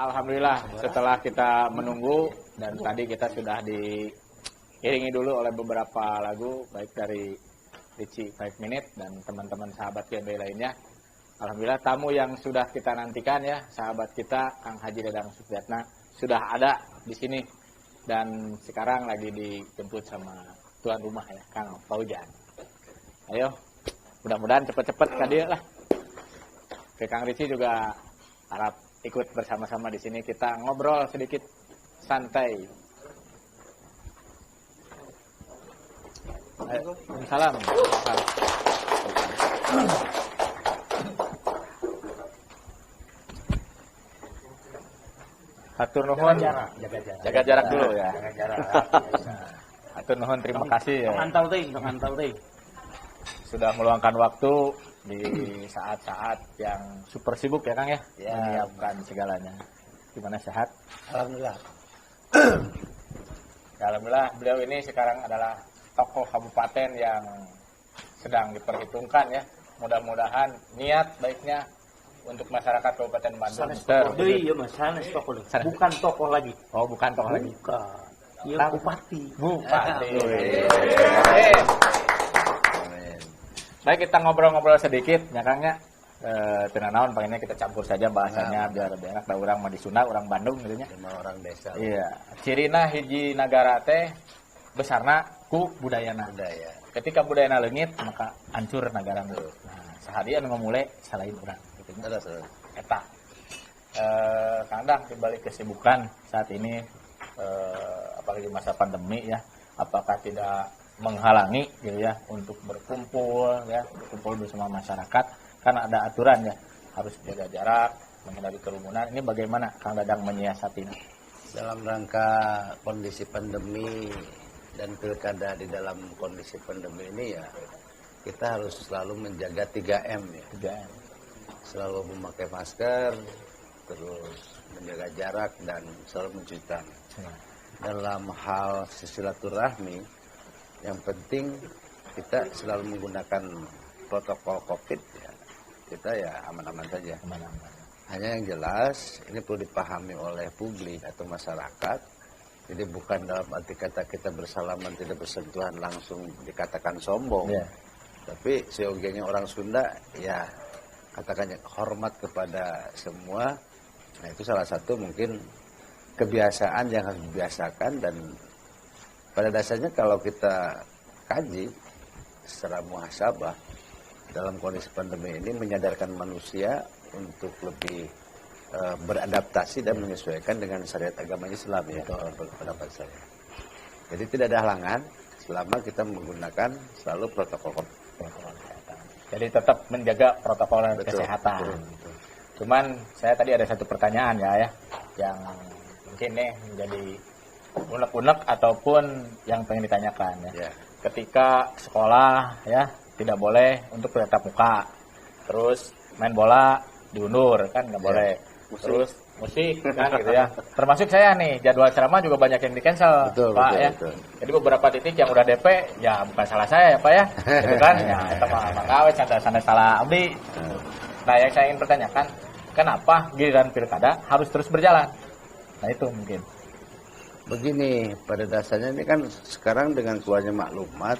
Alhamdulillah setelah kita menunggu dan tadi kita sudah diiringi dulu oleh beberapa lagu baik dari Ricci 5 Minute dan teman-teman sahabat GMB lainnya. Alhamdulillah tamu yang sudah kita nantikan ya, sahabat kita Kang Haji Dadang Supriyatna sudah ada di sini dan sekarang lagi dijemput sama tuan rumah ya, Kang Fauzan. Ayo, mudah-mudahan cepet-cepet kadir lah. Ke Kang Ricci juga harap ikut bersama-sama di sini kita ngobrol sedikit santai. Salam. Hatur nuhun. Jaga jarak dulu ya. Jaga jarak. Hatur nuhun, terima kasih ya. Mantau ting. Sudah meluangkan waktu di saat-saat yang super sibuk ya Kang ya. Menyiapkan segalanya. Gimana, sehat? Alhamdulillah. Alhamdulillah beliau ini sekarang adalah tokoh kabupaten yang sedang diperhitungkan ya. Mudah-mudahan niat baiknya untuk masyarakat Kabupaten Bandung. Bukan tokoh lagi. Oh, bukan tokoh lagi. Bukan. Iya, bupati. Bupati. Baik, kita ngobrol-ngobrol sedikit ya Kang ya. Teu naon pengennya kita campur saja bahasanya biar lebih enak da urang mah di Sunda, urang Bandung gitu nya. Sama orang desa. Iya. Cirina hiji nagara teh besarna ku budayana. Budaya. Ketika budayana leungit maka hancur nagara nu. Nah, sahadian ngomule salain urang gitu nya. Eta. Kang Dadang dibalik kesibukan saat ini apalagi masa pandemi ya, apakah tidak menghalangi gitu ya untuk berkumpul ya, berkumpul bersama masyarakat, kan ada aturan ya, harus jaga jarak, menghindari kerumunan. Ini bagaimana Kang Dadang menyiasatinya? Dalam rangka kondisi pandemi dan pilkada di dalam kondisi pandemi ini ya, kita harus selalu menjaga 3M ya. 3M. Selalu memakai masker, terus menjaga jarak dan selalu mencuci tangan. Dalam hal silaturahmi, yang penting kita selalu menggunakan protokol COVID ya. Kita ya aman-aman saja. Aman-aman. Hanya yang jelas ini perlu dipahami oleh publik atau masyarakat. Jadi bukan dalam arti kata kita bersalaman tidak bersentuhan langsung dikatakan sombong. Yeah. Tapi seyogianya orang Sunda ya katakannya hormat kepada semua. Nah itu salah satu mungkin kebiasaan yang harus dibiasakan, dan pada dasarnya kalau kita kaji secara muhasabah dalam kondisi pandemi ini menyadarkan manusia untuk lebih beradaptasi dan menyesuaikan dengan syariat agama Islam ya, pendapat saya. Jadi tidak ada halangan selama kita menggunakan selalu protokol kesehatan. Jadi tetap menjaga protokol kesehatan. Betul. Cuman saya tadi ada satu pertanyaan ya yang mungkin nih menjadi unek-unek ataupun yang pengen ditanyakan ya. Ketika sekolah ya tidak boleh untuk tatap muka, terus main bola diundur kan nggak boleh, terus musik kan gitu ya. Termasuk saya nih jadwal ceramah juga banyak yang di cancel Pak ya. Betul. Jadi beberapa titik yang udah DP ya bukan salah saya ya Pak ya, gitu kan ya itu mah manggawe sana salah abdi. Nah yang saya ingin pertanyakan, kenapa giliran pilkada harus terus berjalan? Nah itu mungkin. Begini, pada dasarnya ini kan sekarang dengan keluarnya maklumat,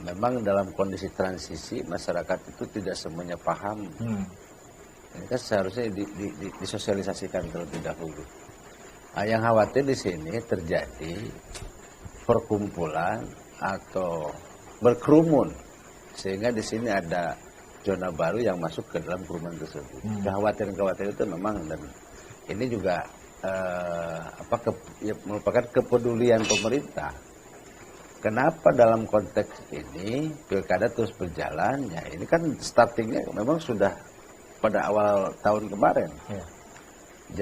memang dalam kondisi transisi masyarakat itu tidak semuanya paham. Ini kan seharusnya disosialisasikan terlebih dahulu. Nah, yang khawatir di sini terjadi perkumpulan atau berkerumun, sehingga di sini ada zona baru yang masuk ke dalam kerumunan tersebut. Kekhawatiran itu memang, dan ini juga merupakan kepedulian pemerintah. Kenapa dalam konteks ini pilkada terus berjalan? Ya ini kan startingnya memang sudah pada awal tahun kemarin. Ya.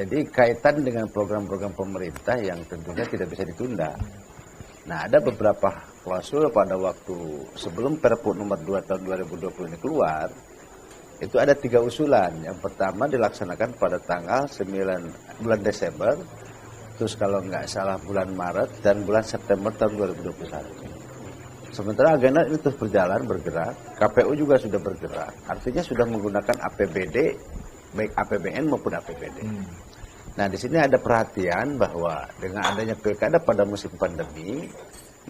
Jadi kaitan dengan program-program pemerintah yang tentunya tidak bisa ditunda. Nah ada beberapa klausul pada waktu sebelum Perpu nomor 2 tahun 2020 ini keluar. Itu ada 3 usulan. Yang pertama dilaksanakan pada tanggal 9 bulan Desember, terus kalau nggak salah bulan Maret dan bulan September tahun 2021. Sementara agenda ini terus berjalan, bergerak. KPU juga sudah bergerak. Artinya sudah menggunakan APBD baik APBN maupun APBD. Nah, di sini ada perhatian bahwa dengan adanya pilkada pada musim pandemi,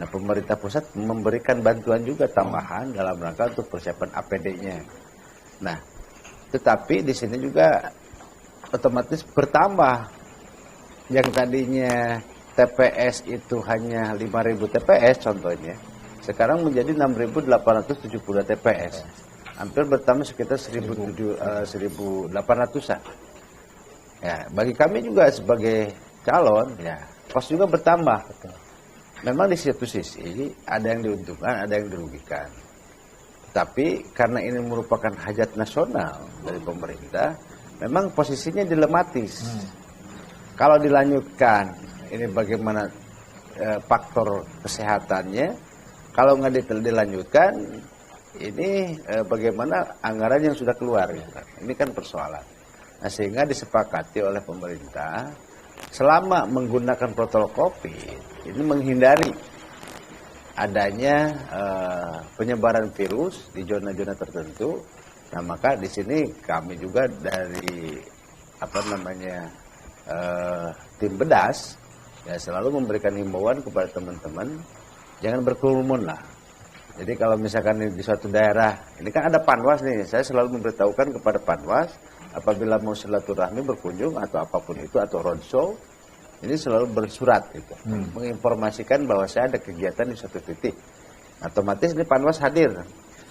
nah pemerintah pusat memberikan bantuan juga tambahan dalam rangka untuk persiapan APD-nya. Nah, tetapi di sini juga otomatis bertambah. Yang tadinya TPS itu hanya 5.000 TPS contohnya, sekarang menjadi 6.872 TPS. Hampir bertambah sekitar 1.800-an. Ya, bagi kami juga sebagai calon, ya, kos juga bertambah. Memang di satu sisi ada yang diuntungkan, ada yang dirugikan. Tapi karena ini merupakan hajat nasional dari pemerintah, memang posisinya dilematis. Kalau dilanjutkan, ini bagaimana faktor kesehatannya? Kalau nggak dilanjutkan, ini bagaimana anggaran yang sudah keluar? Gitu. Ini kan persoalan. Nah, sehingga disepakati oleh pemerintah selama menggunakan protokol COVID ini menghindari adanya penyebaran virus di zona-zona tertentu. Nah, maka di sini kami juga dari tim bedas ya selalu memberikan himbauan kepada teman-teman jangan berkerumun lah. Jadi kalau misalkan di suatu daerah ini kan ada panwas nih, saya selalu memberitahukan kepada panwas apabila mau silaturahmi berkunjung atau apapun itu atau roadshow, ini selalu bersurat gitu, menginformasikan bahwa saya ada kegiatan di suatu titik. Otomatis ini panwas hadir.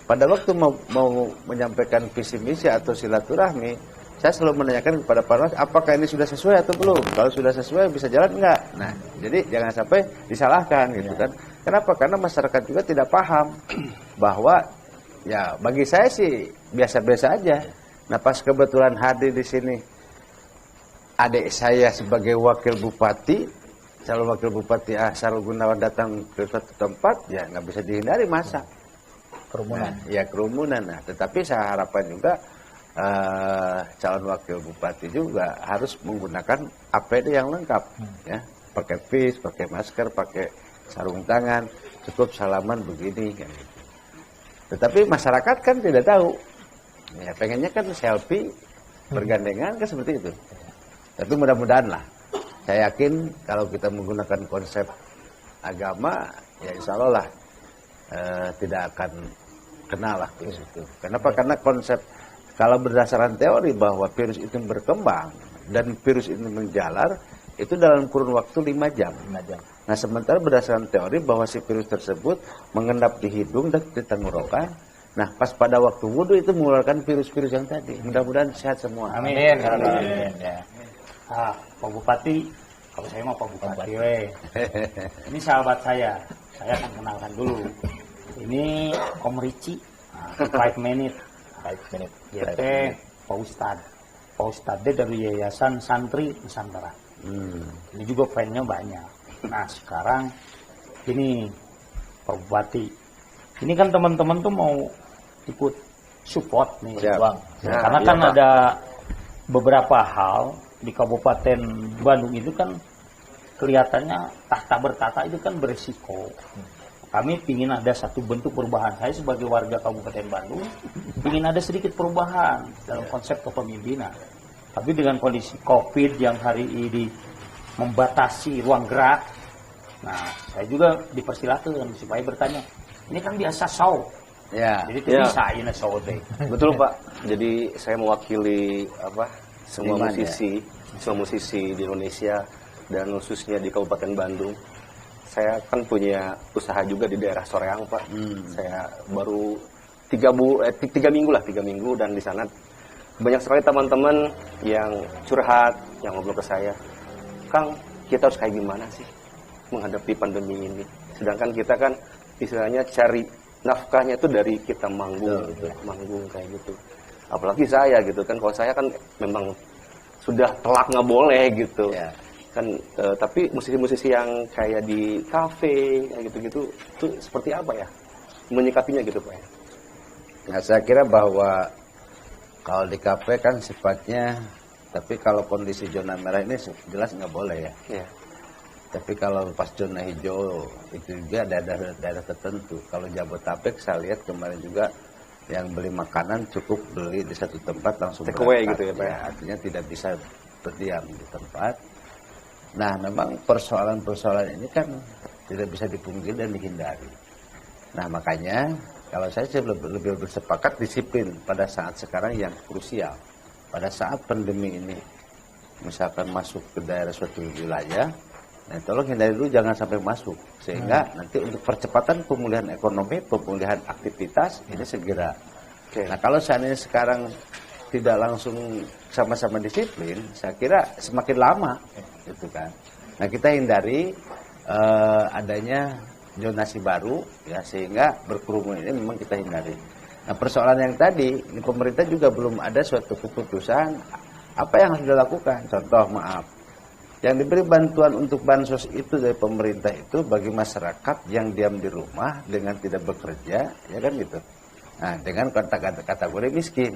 Pada waktu mau menyampaikan visi misi atau silaturahmi, saya selalu menanyakan kepada panwas apakah ini sudah sesuai atau belum. Kalau sudah sesuai bisa jalan enggak? Nah, jadi jangan sampai disalahkan gitu kan. Kenapa? Karena masyarakat juga tidak paham bahwa ya bagi saya sih biasa-biasa aja. Nah, pas kebetulan hadir di sini adik saya sebagai wakil bupati, calon wakil bupati Sarul Gunawan datang ke suatu tempat, ya nggak bisa dihindari masa kerumunan. Nah, ya kerumunan. Nah, tetapi saya harapkan juga calon wakil bupati juga harus menggunakan APD yang lengkap, ya, pakai face, pakai masker, pakai sarung tangan, cukup salaman begini, kan. Tetapi masyarakat kan tidak tahu. Ya, pengennya kan selfie bergandengan kan seperti itu. Tapi mudah-mudahan lah. Saya yakin kalau kita menggunakan konsep agama, ya insya Allah lah tidak akan kena lah virus itu. Kenapa? Karena konsep kalau berdasarkan teori bahwa virus itu berkembang dan virus itu menjalar, itu dalam kurun waktu 5 jam. Nah, sementara berdasarkan teori bahwa si virus tersebut mengendap di hidung dan di tenggorokan. Nah, pas pada waktu wudhu itu mengeluarkan virus-virus yang tadi. Mudah-mudahan sehat semua. Amin. Amin. Ya. Pak Bupati, kalau saya mau Pak Bupati, ini sahabat saya akan kenalkan dulu. Ini Om Ricci, 5 Minute, YT Pak Ustadz dari Yayasan Santri Nusantara. Ini juga fan-nya banyak. Nah, sekarang ini Pak Bupati, ini kan teman-teman tuh mau ikut support nih, Bang. Nah, karena kan ada beberapa hal di Kabupaten Bandung itu kan kelihatannya tahta bertata itu kan beresiko. Kami ingin ada satu bentuk perubahan. Saya sebagai warga Kabupaten Bandung ingin ada sedikit perubahan dalam konsep kepemimpinan. Tapi dengan kondisi COVID yang hari ini membatasi ruang gerak, nah saya juga dipersilakan supaya bertanya. Ini kan biasa show. Ya. Jadi itu bisa ini show deh. Betul Pak. Jadi saya mewakili semua musisi di Indonesia dan khususnya di Kabupaten Bandung. Saya kan punya usaha juga di daerah Soreang Pak. Saya baru 3 minggu dan di sana banyak sekali teman-teman yang curhat, yang ngobrol ke saya, Kang, kita harus kayak gimana sih menghadapi pandemi ini? Sedangkan kita kan istilahnya cari nafkahnya itu dari kita manggung, manggung kayak gitu. Apalagi saya gitu kan, kalau saya kan memang sudah telak nggak boleh gitu. Kan tapi musisi-musisi yang kayak di kafe kayak gitu-gitu itu seperti apa ya menyikapinya gitu Pak? Nah, saya kira bahwa kalau di kafe kan sifatnya, tapi kalau kondisi zona merah ini jelas nggak boleh ya. Tapi kalau pas zona hijau itu juga ada daerah tertentu. Kalau Jabodetabek saya lihat kemarin juga yang beli makanan cukup beli di satu tempat langsung take away berangkat. gitu ya Pak? Ya, artinya tidak bisa berdiam di tempat. Nah, memang persoalan-persoalan ini kan tidak bisa dipungkiri dan dihindari. Nah, makanya kalau saya sih lebih bersepakat disiplin pada saat sekarang yang krusial. Pada saat pandemi ini, misalkan masuk ke daerah suatu wilayah, nah tolong hindari dulu jangan sampai masuk. Sehingga nanti untuk percepatan pemulihan ekonomi, pemulihan aktivitas, ini segera. Nah, kalau seandainya sekarang tidak langsung sama-sama disiplin, saya kira semakin lama, gitu kan. Nah, kita hindari adanya zonasi baru, ya, sehingga berkerumun ini memang kita hindari. Nah, persoalan yang tadi, ini pemerintah juga belum ada suatu keputusan apa yang harus dilakukan. Contoh, maaf, yang diberi bantuan untuk bansos itu dari pemerintah itu bagi masyarakat yang diam di rumah dengan tidak bekerja, ya kan gitu. Nah, dengan kategori miskin.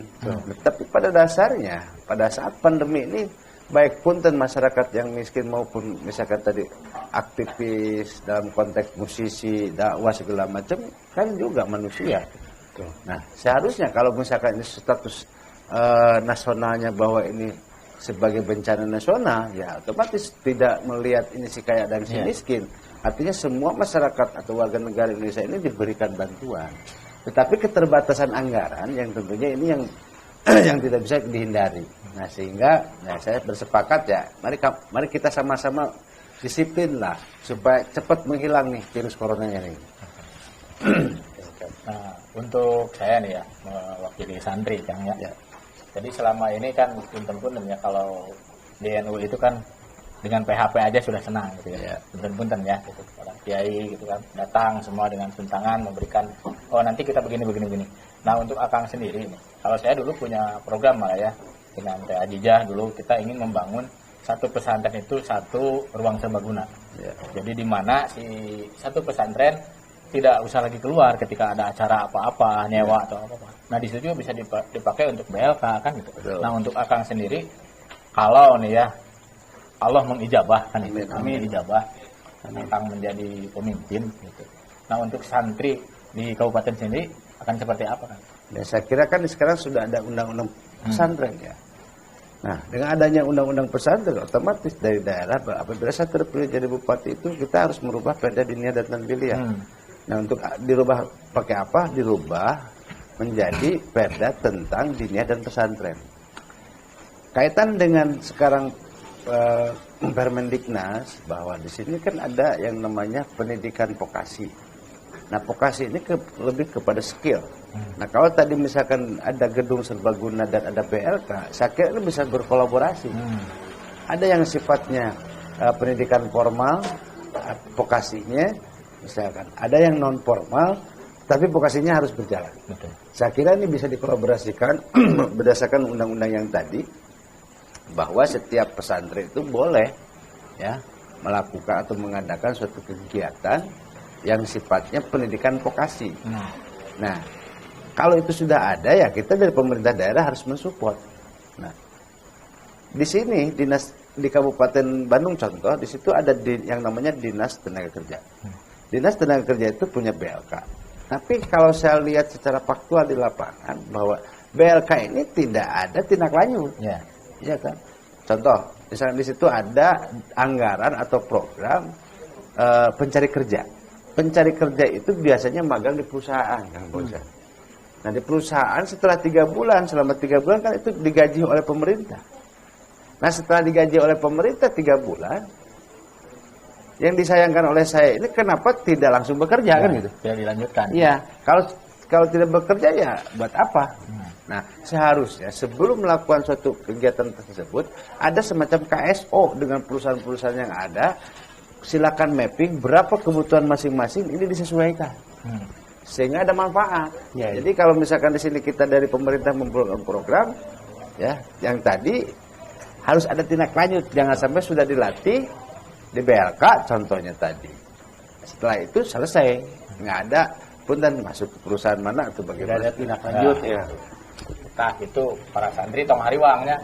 Tapi pada dasarnya, pada saat pandemi ini, baik punten masyarakat yang miskin maupun misalkan tadi aktivis dalam konteks musisi, dakwah segala macam, kan juga manusia. Nah, seharusnya kalau misalkan ini status nasionalnya bahwa ini sebagai bencana nasional, ya otomatis tidak melihat ini si kaya dan si miskin. Artinya semua masyarakat atau warga negara Indonesia ini diberikan bantuan. Tetapi keterbatasan anggaran yang tentunya ini yang tidak bisa dihindari. Nah, sehingga saya bersepakat ya, mari kita sama-sama disiplin lah supaya cepat menghilang nih virus coronanya ini. Nah, untuk saya nih ya, mewakili santri Kang ya. Jadi selama ini kan punten-punten ya, kalau di NU itu kan dengan PHP aja sudah senang gitu ya. Punten-punten ya, gitu. Orang kiai gitu kan datang semua dengan tuntangan memberikan, oh nanti kita begini. Nah, untuk Akang sendiri nih, kalau saya dulu punya program malah ya, dengan Teh Ajijah dulu kita ingin membangun satu pesantren itu satu ruang serbaguna. Jadi di mana si satu pesantren tidak usah lagi keluar ketika ada acara apa-apa, nyewa atau apa-apa. Nah, di situ juga bisa dipakai untuk BLK kan gitu. Nah, untuk Akang sendiri, kalau nih ya Allah mengijabah kan itu, kami ijabah Akang menjadi pemimpin gitu. Nah, untuk santri di kabupaten sendiri akan seperti apa kan? Ya, saya kira kan sekarang sudah ada undang-undang pesantren ya. Nah, dengan adanya undang-undang pesantren, otomatis dari daerah apabila saya terpilih jadi bupati itu kita harus merubah Perda Diniyah dan Tanziliyah. Nah, untuk dirubah pakai apa? Dirubah menjadi Perda tentang diniyah dan pesantren. Kaitan dengan sekarang Permendiknas bahwa di sini kan ada yang namanya pendidikan vokasi. Nah, vokasi ini lebih kepada skill. Nah, kalau tadi misalkan ada gedung serbaguna dan ada BLK, saya kira ini bisa berkolaborasi. Ada yang sifatnya pendidikan formal, vokasinya, misalkan ada yang non formal, tapi vokasinya harus berjalan. Betul. Saya kira ini bisa dikolaborasikan berdasarkan undang-undang yang tadi, bahwa setiap pesantren itu boleh ya melakukan atau mengadakan suatu kegiatan yang sifatnya pendidikan vokasi. Nah, kalau itu sudah ada ya kita dari pemerintah daerah harus mensupport. Nah, di sini di Kabupaten Bandung contoh, di situ ada yang namanya Dinas Tenaga Kerja. Dinas Tenaga Kerja itu punya BLK. Tapi kalau saya lihat secara faktual di lapangan bahwa BLK ini tidak ada tindak lanjut. Iya kan? Contoh, misalnya di situ ada anggaran atau program pencari kerja. Pencari kerja itu biasanya magang di perusahaan, Kang Boza. Nah, di perusahaan setelah 3 bulan, selama 3 bulan kan itu digaji oleh pemerintah. Nah, setelah digaji oleh pemerintah 3 bulan, yang disayangkan oleh saya ini kenapa tidak langsung bekerja kan gitu? Tidak dilanjutkan. Iya, kalau tidak bekerja ya buat apa? Nah, seharusnya sebelum melakukan suatu kegiatan tersebut ada semacam KSO dengan perusahaan-perusahaan yang ada. Silakan mapping berapa kebutuhan masing-masing ini disesuaikan. Sehingga ada manfaat. Jadi kalau misalkan di sini kita dari pemerintah memprogram program ya, yang tadi harus ada tindak lanjut, jangan sampai sudah dilatih di BLK contohnya tadi. Setelah itu selesai, nggak ada pun dan masuk ke perusahaan mana atau bagaimana. Tidak ada tindak lanjut ya. Nah, itu para santri tong hariwangnya.